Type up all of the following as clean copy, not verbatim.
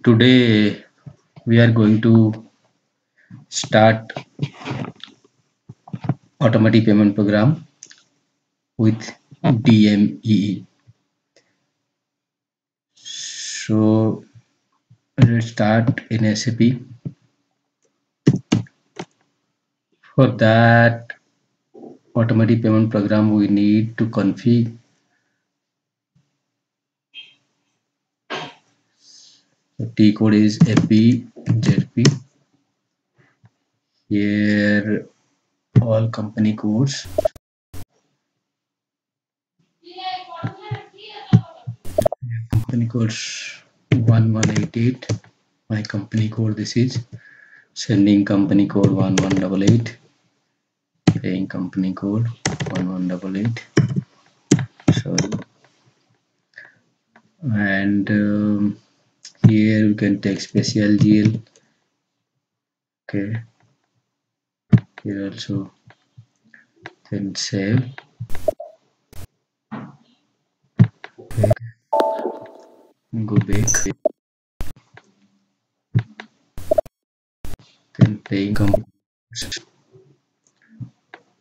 Today we are going to start automatic payment program with DMEE. So let's start in SAP. For that automatic payment program, we need to configure. The T code is FBZP. Here all company codes. Company codes 1188. My company code this is. Sending company code 1188. Paying company code 1188. Sorry. And here you can take special GL. Okay. Here also then save. Okay. Go back. Then paying company.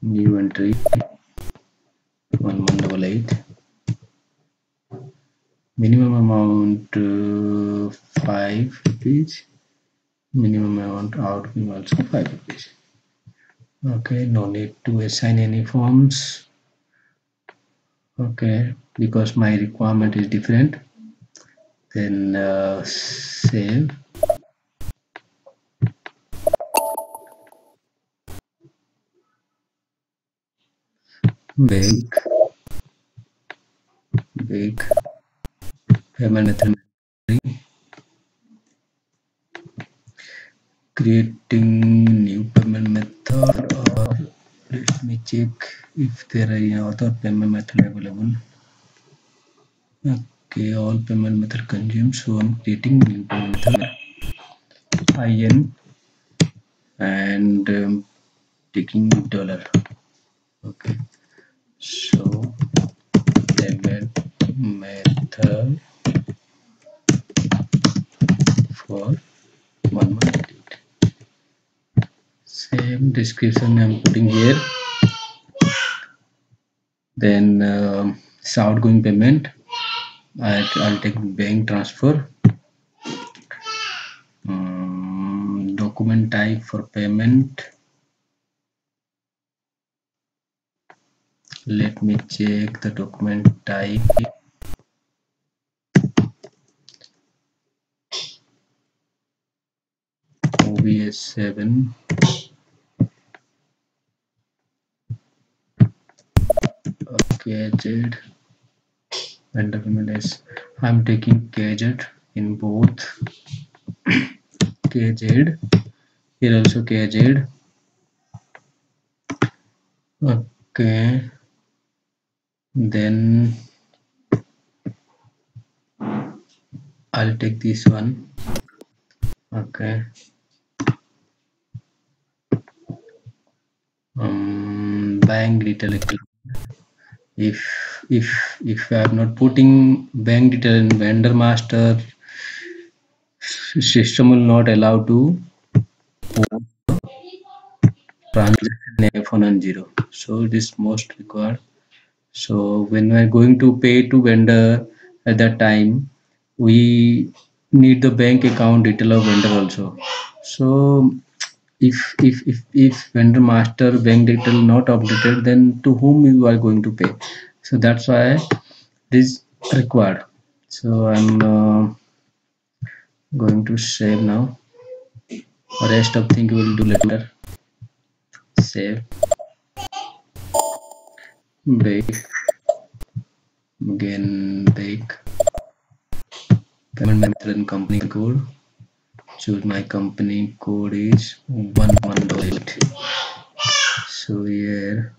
New entry 1188. Minimum amount 5 rupees. Minimum amount outgoing also 5 rupees. Okay, no need to assign any forms. Okay, because my requirement is different. Then save. Bake payment method. Creating new payment method, or let me check if there are any other payment method available. Okay, all payment method consumed, so I'm creating new payment method IN and taking dollar. Okay, so payment method for 1188. Same description I'm putting here. Then outgoing payment, I'll take bank transfer. Document type for payment. Let me check the document type. OBS 7. KZ. Vendor payment is, I'm taking KZ in both. KZ. Here also KZ. Okay. Then I'll take this one. Okay. Bank detail. If I am not putting bank detail in vendor master, system will not allow to transaction F1 and 0. So it is most required. So when we are going to pay to vendor, at that time we need the bank account detail of vendor also. So if vendor master bank detail not updated, then to whom you are going to pay? So that's why this required. So I'm going to save now. Rest of thing we will do later. Save. Bake. Again bake. Payment method and company code. Choose my company code is 1188. So here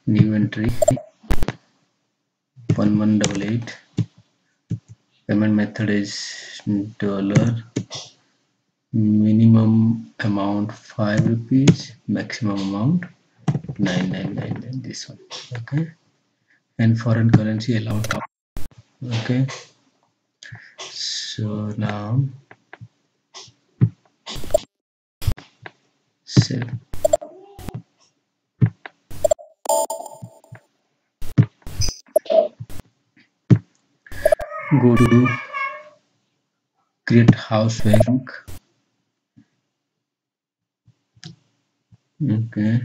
new entry 1188. Payment method is dollar. Minimum amount 5 rupees. Maximum amount 9999. This one. Okay. And foreign currency allowed. Okay, so now save. Go to create house bank. Okay,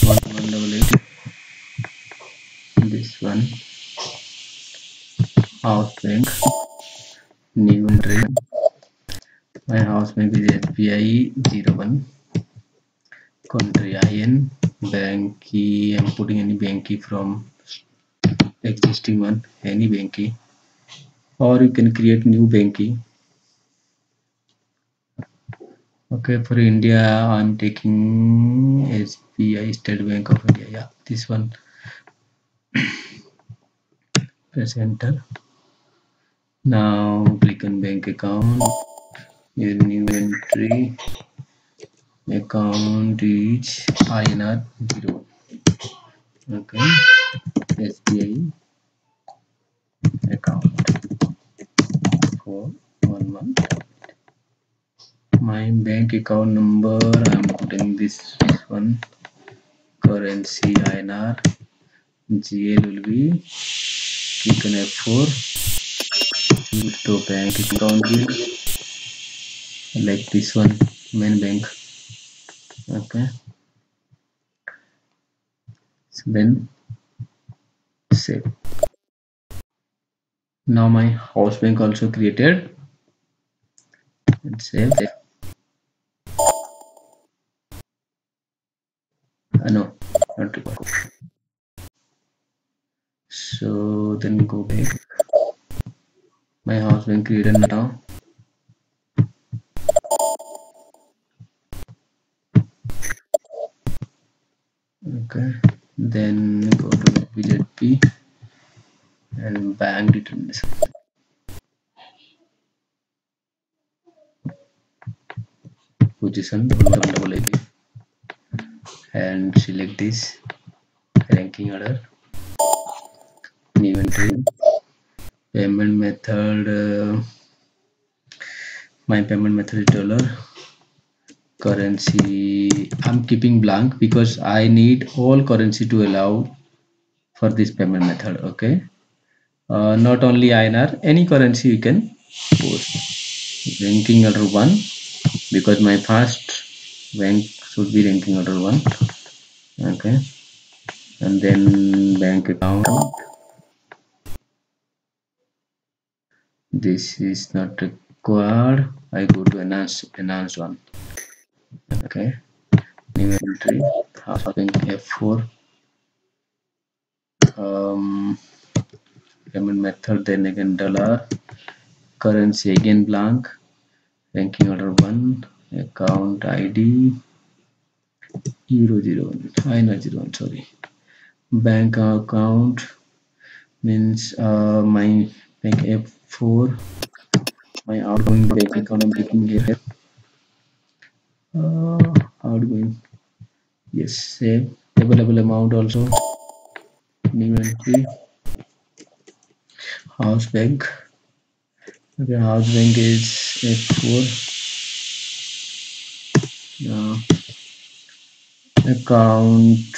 1188. This one house bank. New entry. My house bank is SBI 01. Country IN. Bank key. I'm putting any bank key from existing one. Any bank key. Or you can create new bank key. Okay, for India, I'm taking SBI State Bank of India. Yeah, this one. Press enter. Now click on bank account. Your new entry account is INR 0. Okay, SBI account 411. My bank account number, I'm putting this one. Currency INR. GL will be click on F4. To bank account will like this one, main bank. Okay, so then save. Now my house bank also created and save. No, not required. So then go back. My house bank created now. Okay, then go to BJP and bank details. Position 1188 and select this ranking order. New entry. Payment method. My payment method is dollar. Currency. I'm keeping blank because I need all currency to allow for this payment method. Okay. Not only INR, any currency you can post. Ranking order 1 because my first rank should be ranking order 1. Okay, and then bank account. This is not required. I go to enhanced one. Okay, new entry, house bank F4. Payment method, then again dollar. Currency again blank. Ranking order 1. Account ID Euro 01. INR 01. Sorry. Bank account means my bank F4. My outgoing bank account I'm taking here. Outgoing. Yes, save. Available amount also. New entry. House bank. Okay, house bank is F4. Account.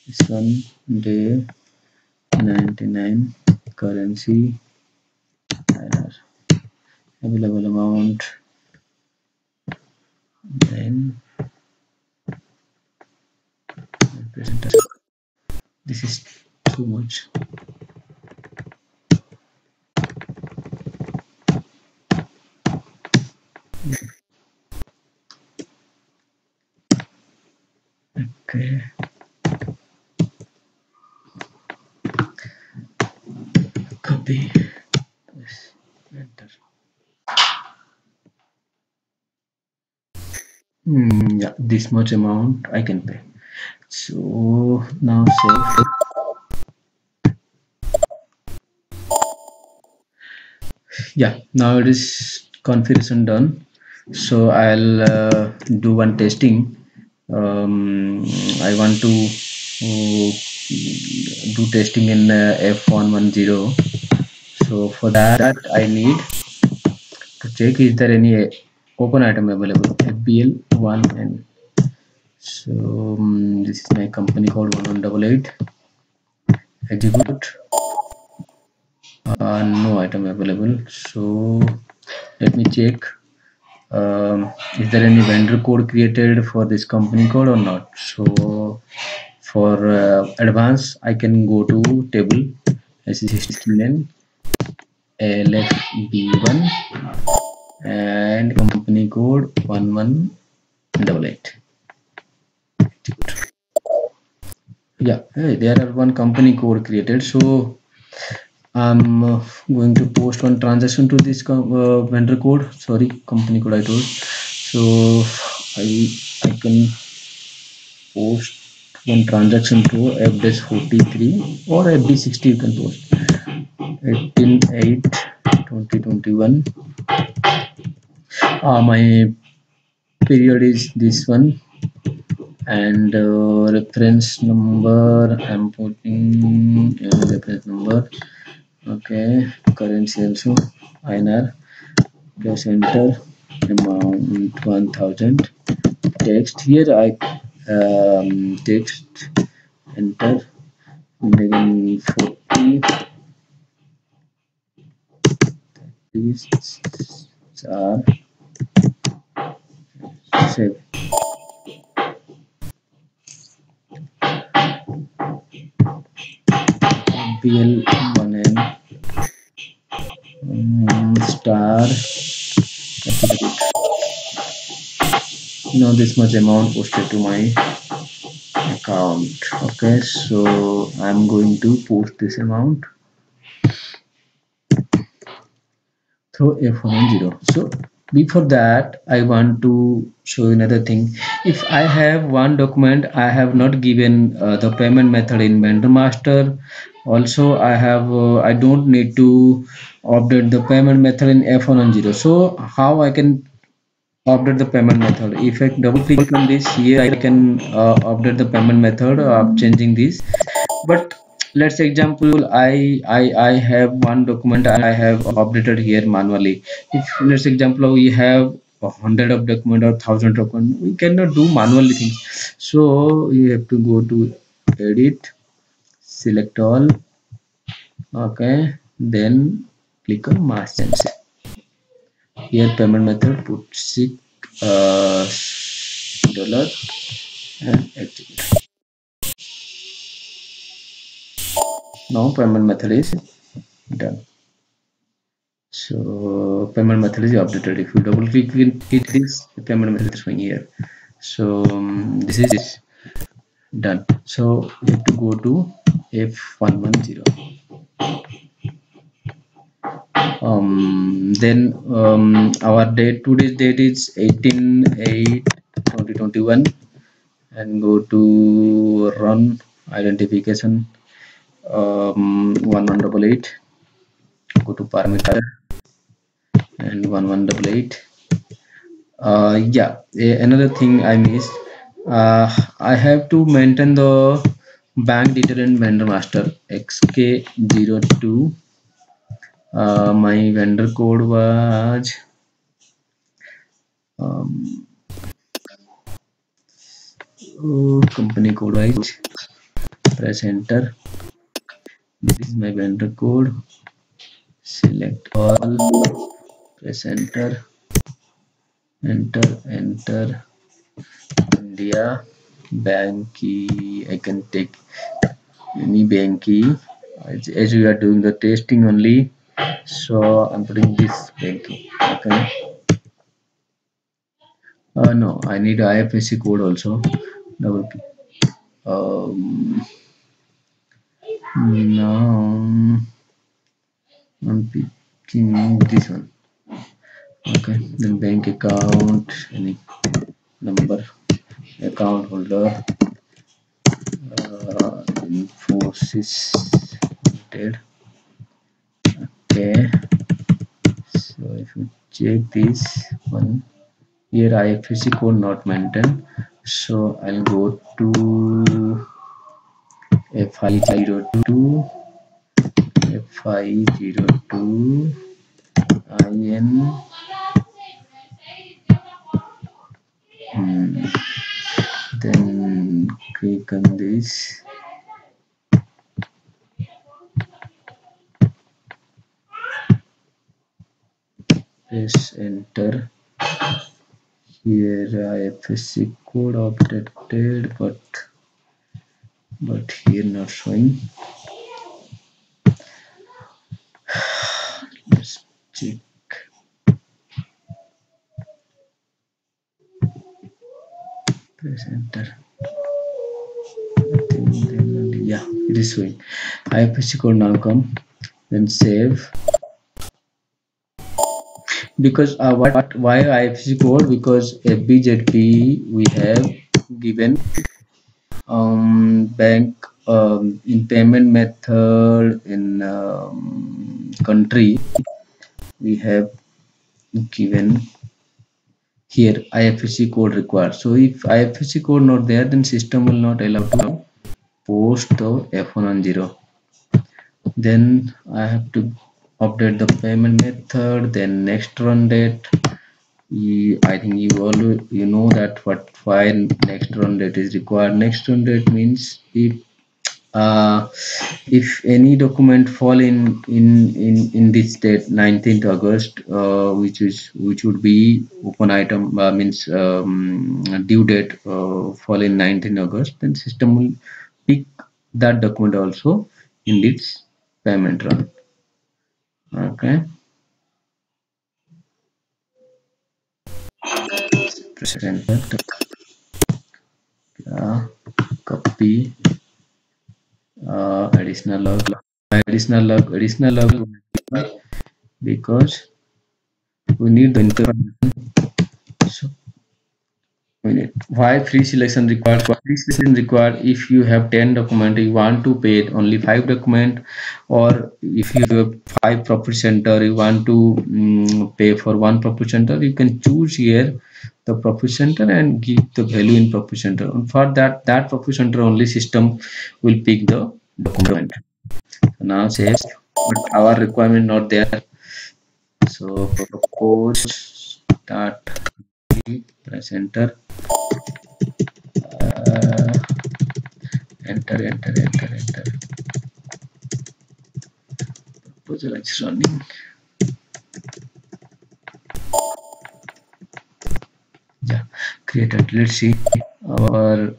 This one day 99. Currency. Available amount. Then this is too much. Okay. Copy. Yes. Enter. Yeah, this much amount I can pay. So now save. Yeah, now it is configuration done. So I'll do one testing I want to do testing in F110. So for that I need to check is there any open item available, FBL1N. So this is my company code 1188. Execute. No item available. So let me check. Is there any vendor code created for this company code or not? So for advance, I can go to table SE16N LFB1 and company code 1188. Yeah, hey, there are one company code created. So I'm going to post one transaction to this vendor code. Sorry, company code I told. So I can post one transaction to FD43 or FD60. You can post 18/8/2021. My period is this one, and reference number I'm putting reference number. Okay, currency also INR. Press enter. Amount 1000. Text here I text enter. Then 40. These are save. BL1N star. Now this much amount posted to my account. Okay, so I'm going to post this amount through F110. So before that I want to show you another thing. If I have one document, I have not given the payment method in vendor master. Also I don't need to update the payment method in F110. So how I can update the payment method? If I double click on this, here I can update the payment method of changing this. But let's example I have one document I have updated here manually. If let's example we have 100 of document or 1000 document, we cannot do manually things. So you have to go to edit, select all. Okay, then click on mass change. Here payment method, put $6 and execute. Now payment method is done. So payment method is updated. If you double click it this, the payment method is showing here. So this is done. So you have to go to F110. Then our date, today's date is 18/8/2021, and go to run identification 1188. Go to parameter and 1188. Yeah, another thing I missed. I have to maintain the bank detail in vendor master XK02. My vendor code was company code wise. Press enter. This is my vendor code. Select all. Press enter. Enter. India bank key. I can take any bank key as we are doing the testing only. So I'm putting this bank key. Okay. No, I need IFSC code also. Double click. Now I'm picking this one. Okay. Then bank account, any number, account holder, Infosys Limited. Okay. So if you check this one, here IFSC code not maintained. So I'll go to fi02 fi02 in then click on this, press enter. Here IFSC code updated, but here not showing. Let's check. Press enter. Yeah, it is showing. IFSC code now come. Then save. Because why IFSC code? Because FBZP we have given bank in payment method in country we have given here IFSC code required. So if IFSC code not there, then system will not allow to post the F110. Then I have to update the payment method, then next run date. I think you know that why next run date is required. Next run date means if any document fall in this date 19th August, which would be open item, means due date fall in 19th August, then system will pick that document also in its payment run. Okay, press enter. Copy additional log because we need the information. So why free selection required? Free selection required if you have 10 document, you want to pay only 5 document, or if you have 5 profit center, you want to pay for 1 profit center, you can choose here the profit center and give the value in profit center. And for that profit center only system will pick the document. So now save, but our requirement not there. So propose start, press enter. Enter. Proposal is running. Yeah, created. Let's see. Our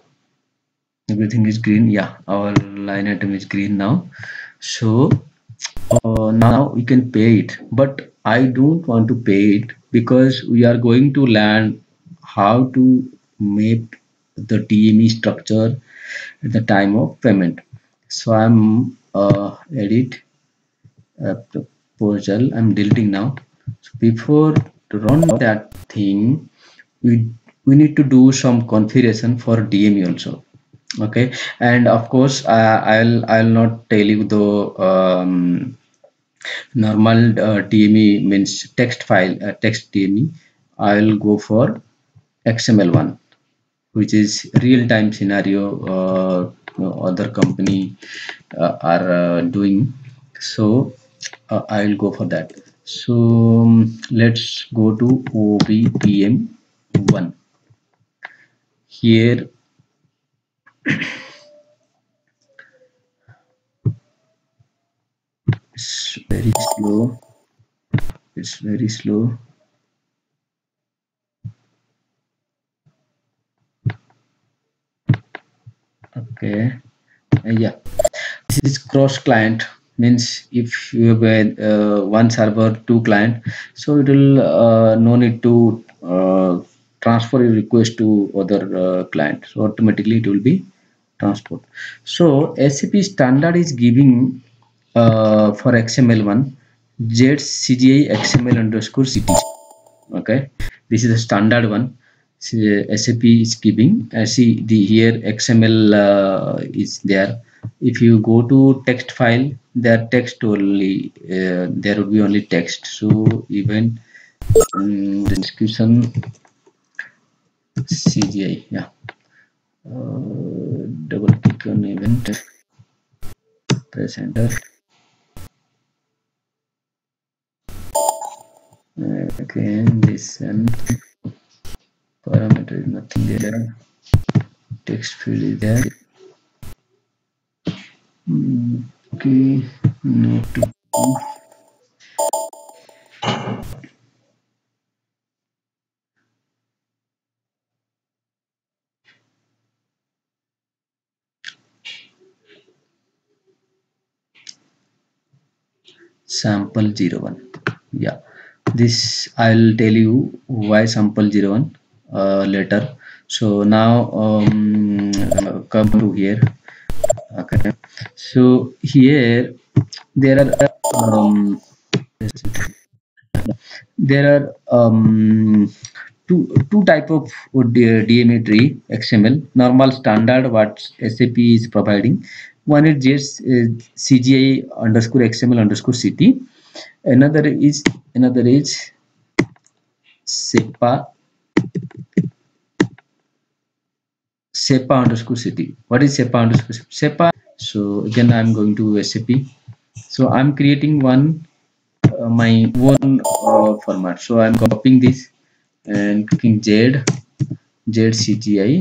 everything is green. Yeah, our line item is green now. So now we can pay it, but I don't want to pay it because we are going to learn how to map the DME structure at the time of payment. So I'm edit proposal. I'm deleting now. So before to run that thing, we need to do some configuration for DME also. Okay, and of course I'll not tell you the normal DME, means text file, text DME. I'll go for XML one, which is real-time scenario other company are doing. So I'll go for that. So let's go to OBPM1. Here it's very slow. It's very slow. Okay. Yeah, this is cross client, means if you have one server, two client, so it will no need to transfer your request to other client, so automatically it will be transport. So SAP standard is giving for XML1 ZCGI XML underscore CT. Okay, this is the standard one. SAP is giving. See the here XML is there. If you go to text file, there text only, there will be only text. So even description CGI, yeah. double click on event, press enter. Again this one parameter is nothing there, text field is there. Okay, no to sample01. Yeah, this I'll tell you why sample01 later. So now come to here. Okay, so here there are there are two type of DMA tree XML. Normal standard what SAP is providing. One is just CGI underscore XML underscore CT. Another is SEPA SEPA underscore CT. What is SEPA underscore SEPA? So again, I'm going to SAP. So I'm creating one my own format. So I'm copying this and clicking ZCGI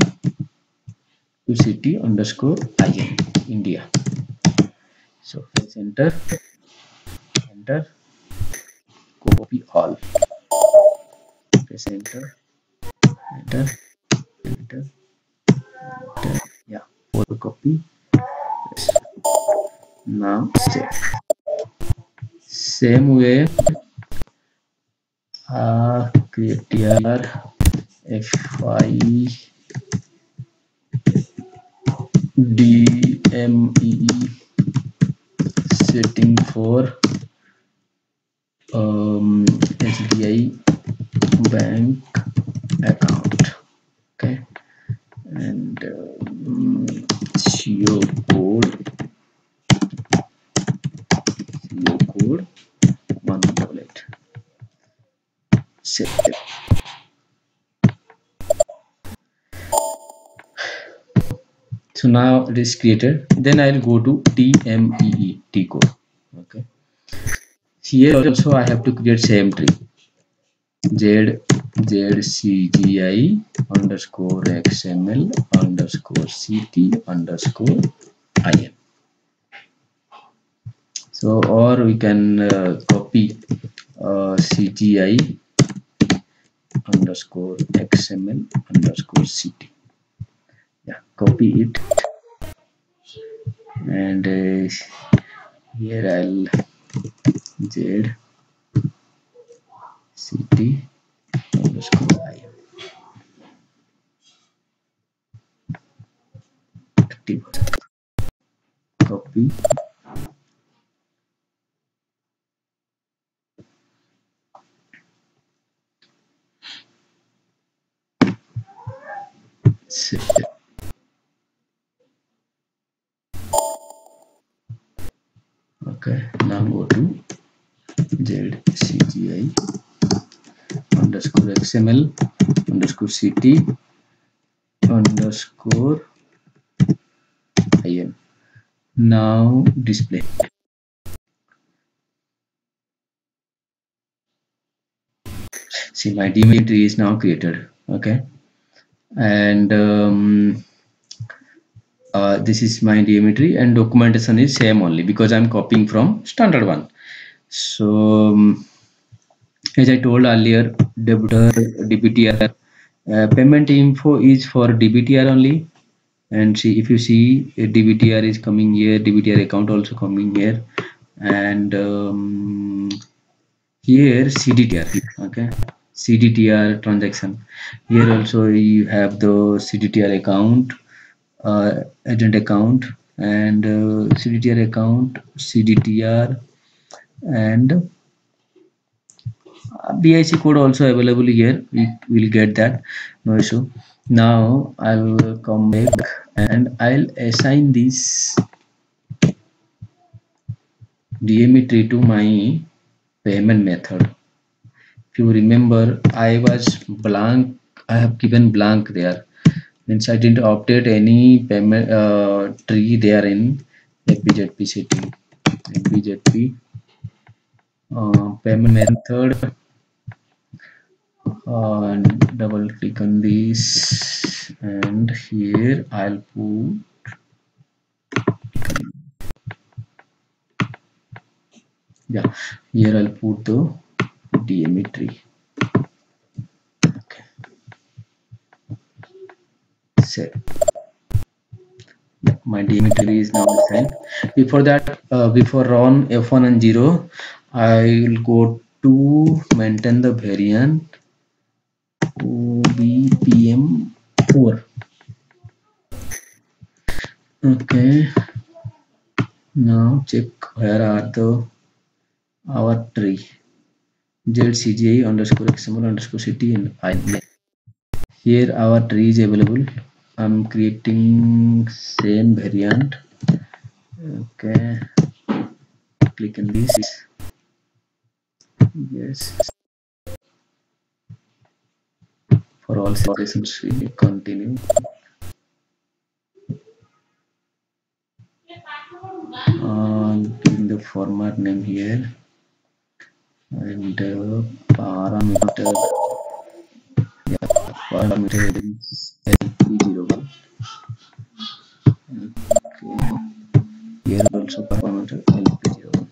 to city underscore IN India. So press enter, copy all. Press enter, enter, enter, enter. Yeah, photocopy. Press. Now save. Same way, create here FI DMEE setting for SBI bank account. Okay, and CO code 188. Save. So now it is created. Then I'll go to TMEE T code. Okay. Here also I have to create same tree. ZCGI underscore XML underscore CT underscore IN. So or we can copy CGI underscore XML underscore CT. Yeah, copy it, and here I'll ZCT underscore IN. Active. Copy. Save. Okay, now go to ZCGI underscore XML underscore CT underscore IN. Now display. See, my DMA tree is now created. Okay, and this is my DMA tree, and documentation is same only because I'm copying from standard one. So as I told earlier, debitor DBTR payment info is for DBTR only. And see, if you see DBTR is coming here, DBTR account also coming here, and here CDTR. Okay, CDTR transaction. Here also you have the CDTR account, agent account, and CDTR account, CDTR, and BIC code also available here. We will get that, no issue. Now I'll come back and I'll assign this DME tree to my payment method. If you remember, I was blank. I have given blank there. means I didn't update any payment tree there in FBZP setting. FBZP payment method, and double click on this, and here I'll put, yeah, here I'll put the DME tree. Okay, set. Yeah, my DME tree is now assigned. Before that, before run F1 and 0, I will go to maintain the variant OBPM4. Okay, now check where are the our tree. ZCGI underscore XML underscore city and I. Here our tree is available. I'm creating same variant. Okay, click on this. Yes, for all sessions we continue. Giving the format name here, and parameter, yeah, parameter is LP01. Okay, here also parameter LP01.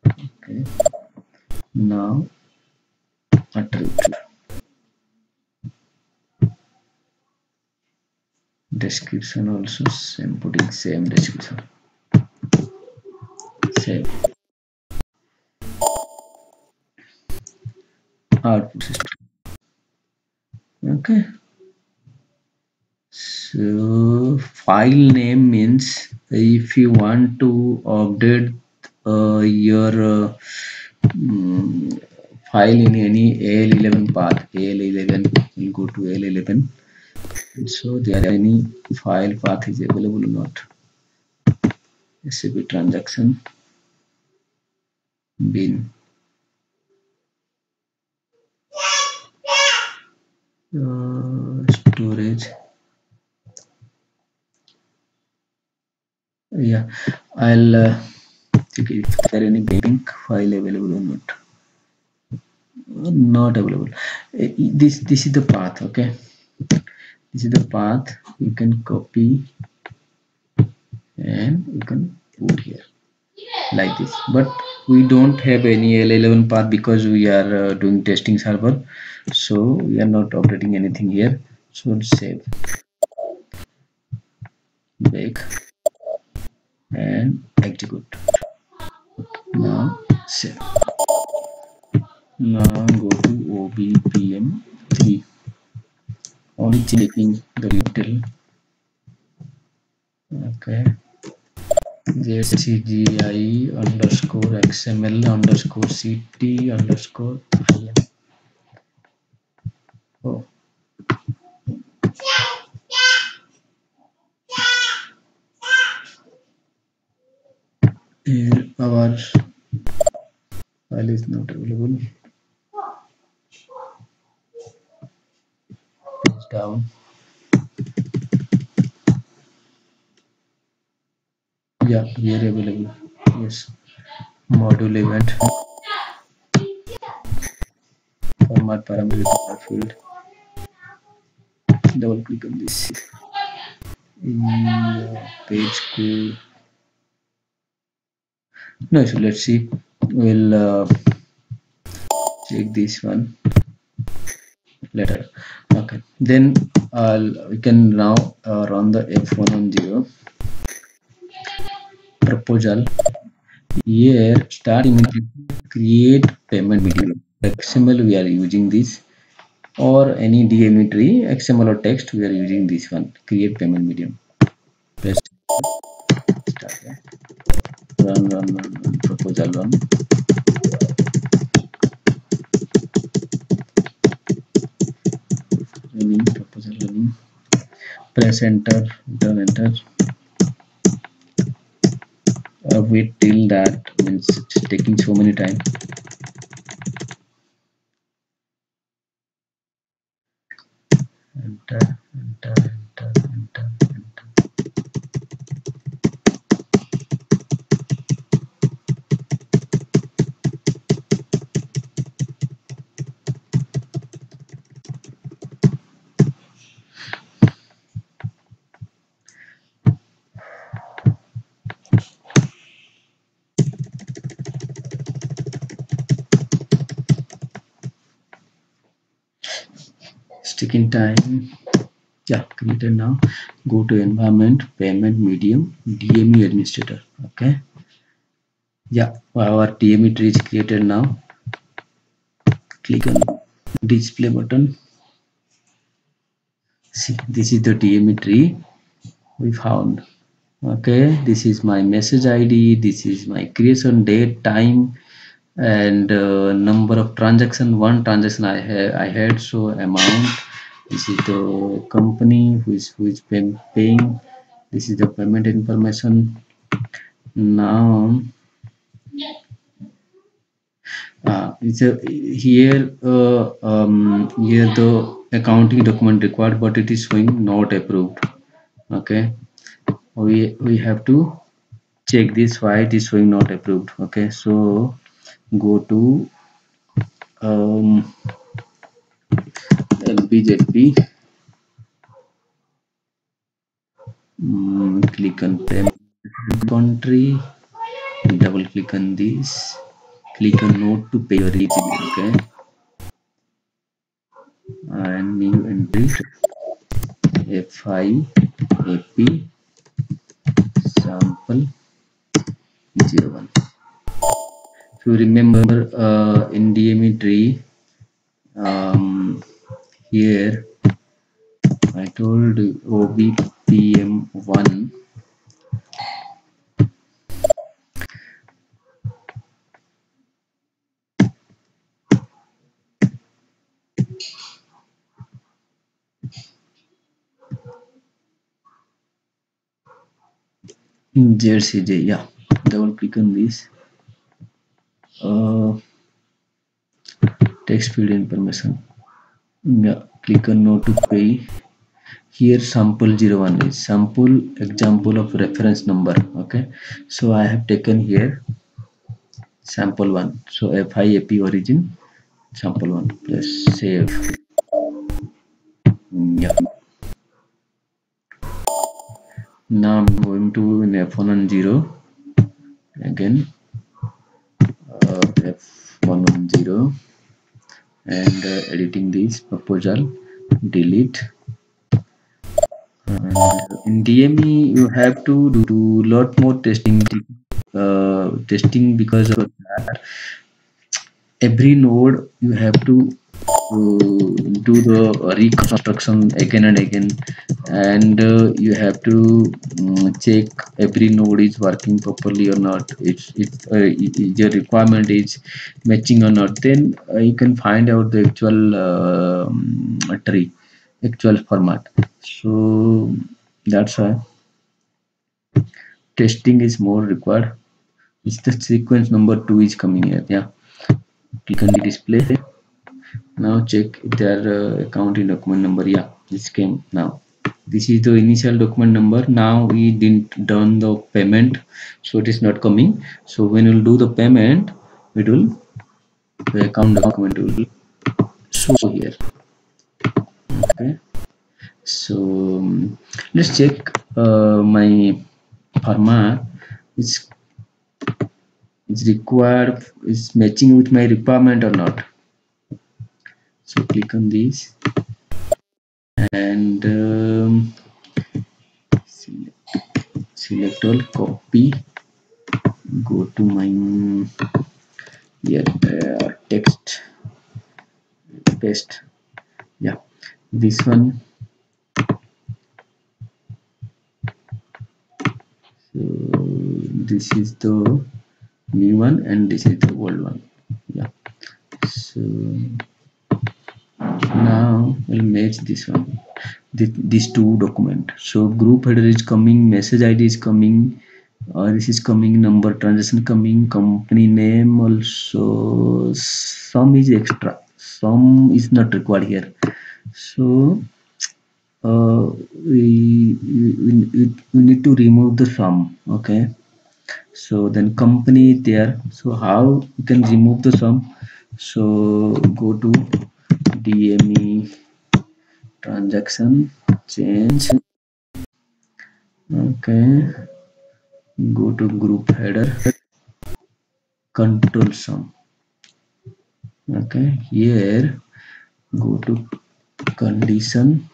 Okay, now attribute description also same, putting same description, same output system. Okay, so file name means if you want to update your file in any AL11 path, AL11 will go to AL11. So there any file path is available or not. SAP transaction bin, storage. Yeah, I'll check if there any bank file available or not. Not available. This is the path. Okay, this is the path. You can copy and you can put here like this, but we don't have any L11 path because we are doing testing server, so we are not operating anything here. So save, back, and execute. Now save. Now go to OBPM3, only checking the detail. Okay, ZCGI underscore XML underscore CT underscore IM. Oh, here our file is not available. It's down. Yeah, we are available. Yes, module event, format parameter field. Double click on this. Page code. No, so let's see. We'll check this one later. Okay, then we can now run the F110 proposal. Here, start immediately, create payment medium. XML we are using this, or any DME tree, XML or text we are using this one. Create payment medium. Press start. Yeah. Run. Proposal run. Running proposal running. Press enter. Enter. Wait till that means it's taking so many time. Enter. check-in time. Yeah, created now. Go to environment, payment medium, DME administrator. Okay, yeah, our DME tree is created now. Click on display button. See, this is the DME tree we found. Okay, this is my message ID, this is my creation date, time, and number of transaction. One transaction I had, so amount. This is the company who is paying. This is the payment information. Now it's a here here the accounting document required, but it is showing not approved. Okay, we have to check this why it is showing not approved. Okay, so go to um, LPZP, click on payment country, double click on this, click on note to pay your EGB. Okay, and new entry FIAP sample 01. If you remember in DME tree, here I told OBPM1 ZCJ. Yeah, double click on this. Text field information. Yeah, click on no to pay. Here sample 01 is sample example of reference number. Okay, so I have taken here sample 1. So FIAP origin sample 1. Press save. Yeah, now I'm going to F110 again, F110, and editing this proposal, delete. And in DME you have to do lot more testing because of that. Every node you have to do the reconstruction again and again, and you have to check every node is working properly or not. If your requirement is matching or not, then you can find out the actual tree, actual format. So that's why testing is more required. It's the sequence number 2 is coming here. Yeah, click on the display. Now check their accounting document number. Yeah, this came now. This is the initial document number. Now we didn't done the payment, so it is not coming. So when we'll do the payment, it will, the account document will show here. Okay, so let's check my format is required, is matching with my requirement or not. So click on this and select all, copy, go to my here text, paste. Yeah, this one. So this is the new one and this is the old one. Yeah, so now we'll match this one, these two document. So group header is coming, message ID is coming, this is coming, number transaction coming, company name also. Sum is extra, sum is not required here. So we need to remove the sum. Okay, so then company there. So how you can remove the sum? So go to DME transaction, change. Okay, go to group header, control sum. Okay, here go to condition,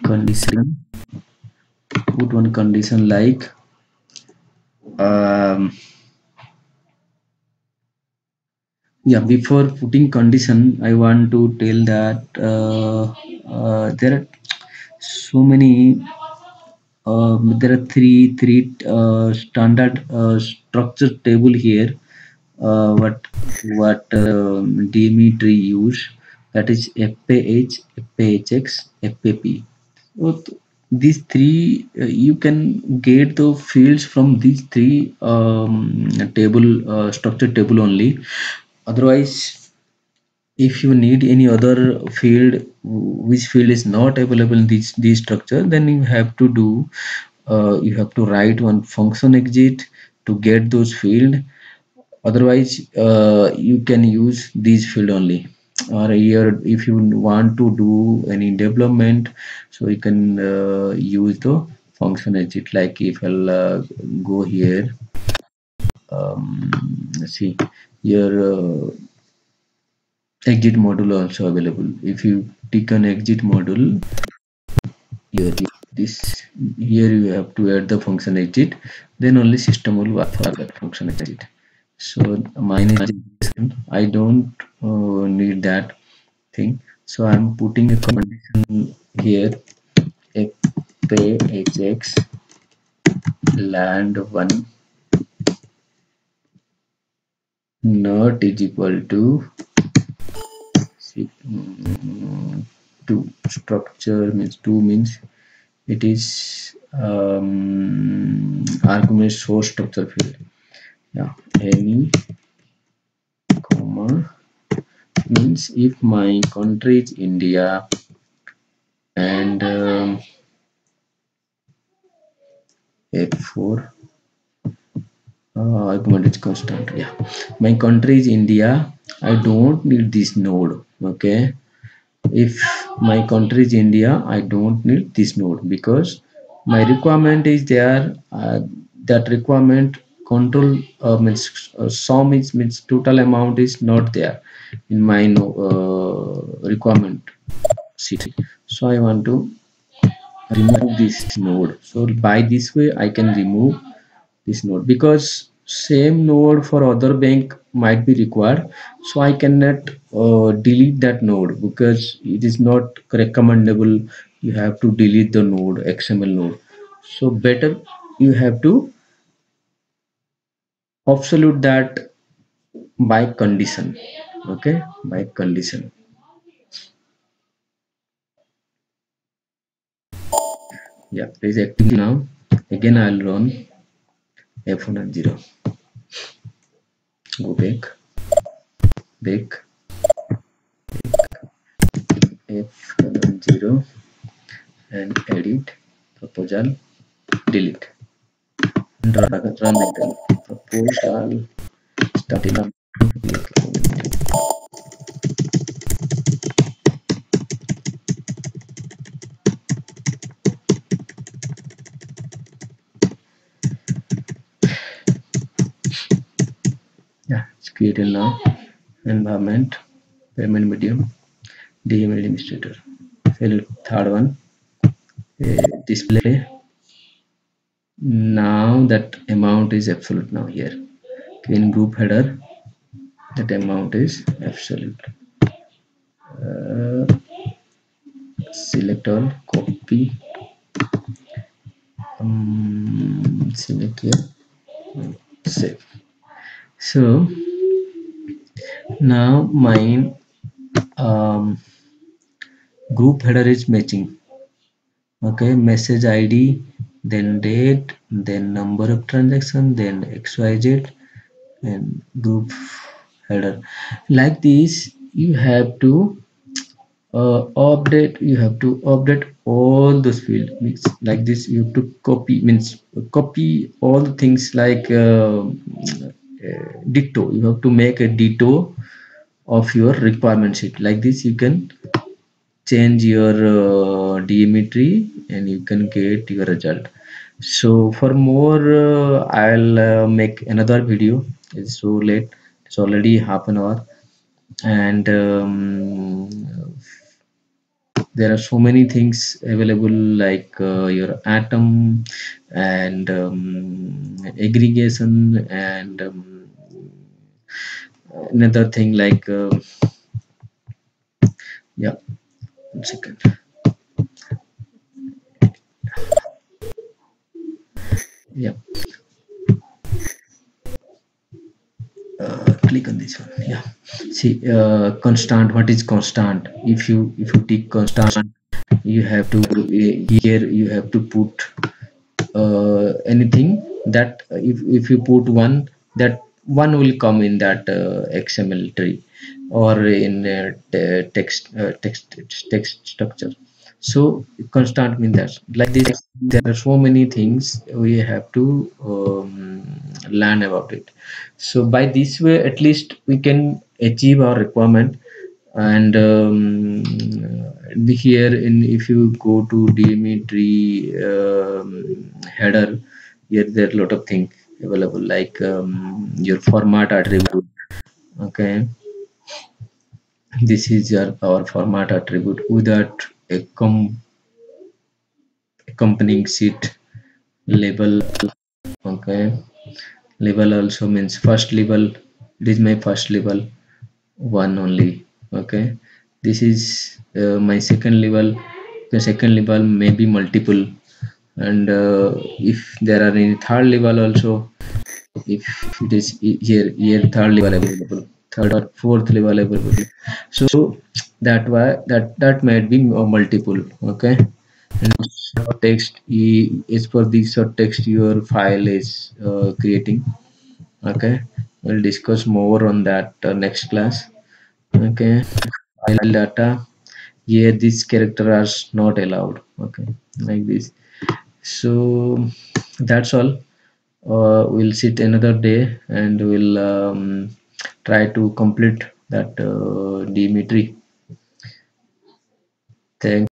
condition, put one condition like um, yeah, before putting condition I want to tell that there are so many there are three standard structure table here what Dimitri use, that is FPH, FPHX, FPP. So these three you can get the fields from these three table structure table only. Otherwise, if you need any other field which field is not available in this structure, then you have to do you have to write one function exit to get those field. Otherwise you can use these field only. Or here if you want to do any development, so you can use the function exit. Like if I'll go here, let's see here, exit module also available. If you tick on exit module, here this here you have to add the function exit, then only system will work for that function exit. So mine is I don't need that thing, so I'm putting a condition here, if pay hx land 1 not is equal to see, 2 structure means 2 means it is argument source structure field. Yeah, any comma means if my country is India and F4 argument is constant. Yeah, my country is India, I don't need this node. Okay, if my country is India, I don't need this node because my requirement is there. That requirement control means sum is means total amount is not there in my requirement sheet. So I want to remove this node. So by this way I can remove this node because same node for other bank might be required. So I cannot delete that node because it is not recommendable. You have to delete the node, XML node. So better you have to absolute that by condition. Okay, by condition. Yeah, it is active now. Again I'll run F1 go back F10 and edit proposal, delete and run again. Proposal starting up. Yeah, it's created now. Environment, payment medium, DML administrator. Fill third one, display. Now that amount is absolute now here. In group header, that amount is absolute. Select all, copy, select here, save. So now mine group header is matching. Okay, message ID, then date, then number of transaction, then xyz, and group header. Like this you have to update all those fields. Means like this you have to copy, means copy all the things like ditto. You have to make a ditto of your requirement sheet. Like this you can change your geometry and you can get your result. So for more I'll make another video. It's so late, it's already half an hour. and there are so many things available like your atom and aggregation and another thing like yeah, 1 second. Yeah, click on this one. Yeah, see, constant, what is constant? If you take constant, you have to here you have to put anything that if you put one, that one will come in that XML tree or in text structure. So constant means that like this there are so many things we have to learn about it. So by this way at least we can achieve our requirement. And here in if you go to DME tree header, here there are a lot of things available like your format attribute. Okay, this is your our format attribute without a accompanying sheet label. Okay, label also means first label. It is my first label, one only. Okay, this is my second level. The second level may be multiple, and if there are any third level also, if it is here third level available, third or fourth level available, so that why that might be multiple. Okay, and short text is for the short text your file is creating. Okay, we'll discuss more on that next class. Okay, file data, here these characters are not allowed. Okay, like this. So that's all. We'll sit another day and we'll try to complete that Dimitri. Thank